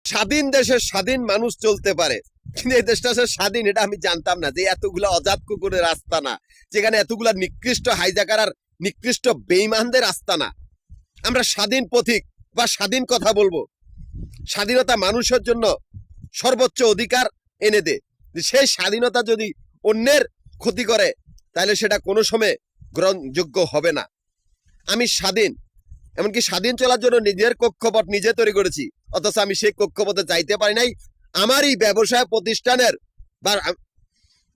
স্বাধীন দেশে স্বাধীন মানুষ চলতে পারে, কিন্তু এই দেশটা স্বাধীন এটা আমি জানতাম না, যে এতগুলা অজাত কুকুরের আস্তানা, যেখানে এতগুলা নিকৃষ্ট হাইজাকার আর নিকৃষ্ট বেঈমানদের আস্তানা। আমরা স্বাধীন পথিক বা স্বাধীন কথা বলবো। স্বাধীনতা মানুষের জন্য সর্বোচ্চ অধিকার এনে দে। সেই স্বাধীনতা যদি অন্যের ক্ষতি করে তাহলে সেটা কোনো সময় গ্রহণযোগ্য হবে না। আমি স্বাধীন, এমনকি স্বাধীন চলার জন্য নিজের কক্ষপথ নিজে তৈরি করেছি, অথচ আমি সেই কক্ষপথে যাইতে পারি নাই। আমার এই ব্যবসায় প্রতিষ্ঠানের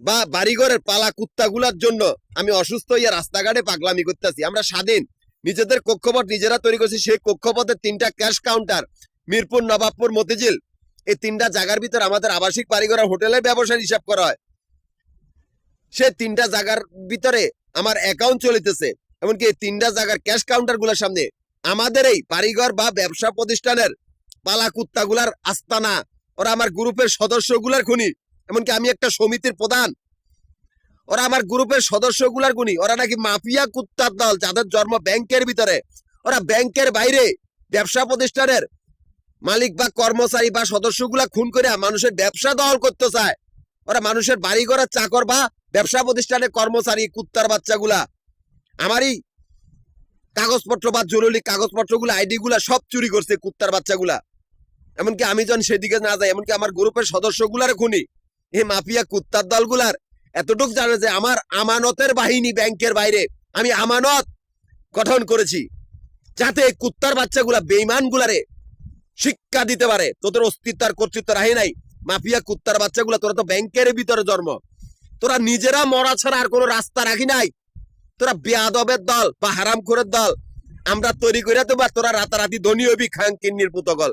বা বাড়িঘরের পালা কুত্তাগুলার জন্য আমি অসুস্থ হইয়া রাস্তাঘাটে পাগলামি করতেছি। আমরা স্বাধীন, নিজেদের কক্ষপথ নিজেরা তৈরি করছি। সেই কক্ষপথের 3টা ক্যাশ কাউন্টার, মিরপুর, নবাবপুর, মতিঝিল, এই 3টা জায়গার ভিতর আমাদের আবাসিক বাড়িঘর হোটেলের ব্যবসার হিসাব করা হয়। সেই 3টা জায়গার ভিতরে আমার অ্যাকাউন্ট চলিতেছে, এমনকি এই 3টা জায়গার ক্যাশ কাউন্টার গুলার সামনে আমাদের এই বাড়িঘর বা ব্যবসা প্রতিষ্ঠানের পালা কুত্তাগুলার আস্তানা। ওরা আমার গ্রুপের সদস্যগুলার খুনি, এমনকি আমি একটা সমিতির প্রধান। ওরা আমার গ্রুপের সদস্যগুলার খুনি। ওরা নাকি মাফিয়া কুত্তার দল, যাদের জন্ম ব্যাংকের ভিতরে। ওরা ব্যাংকের বাইরে ব্যবসা প্রতিষ্ঠানের মালিক বা কর্মচারী বা সদস্যগুলা খুন করে মানুষের ব্যবসা দখল করতে চায়। ওরা মানুষের বাড়ি ঘরের চাকর বা ব্যবসা প্রতিষ্ঠানের কর্মচারী কুত্তার বাচ্চাগুলা আমারই কাগজপত্র বা জরুরি কাগজপত্রগুলো, আইডি গুলা সব চুরি করছে কুত্তার বাচ্চাগুলা। এমনকি আমি যখন সেদিকে না যাই, এমনকি আমার গ্রুপের সদস্যগুলার খুনি। এই মাফিয়া কুত্তার দলগুলার এতটুক জানে যে আমার আমানতের বাহিনী ব্যাংকের বাইরে আমি আমানত গঠন করেছি, যাতে এই কুত্তার বাচ্চাগুলা বেঈমান গুলারে শিক্ষা দিতে পারে। তোদের অস্তিত্ব আর কর্তৃত্ব রাহে নাই। মাফিয়া কুত্তার বাচ্চাগুলা, তোরা তো ব্যাংকের ভিতরে জন্ম, তোরা নিজেরা মরা ছাড়া আর কোনো রাস্তা রাখি নাই। তোরা বেয়াদবের দল বা হারামখোরের দল আমরা তৈরি করে দেবো, তোরা রাতারাতি ধনী হবি খান কিন্নির পুতগল।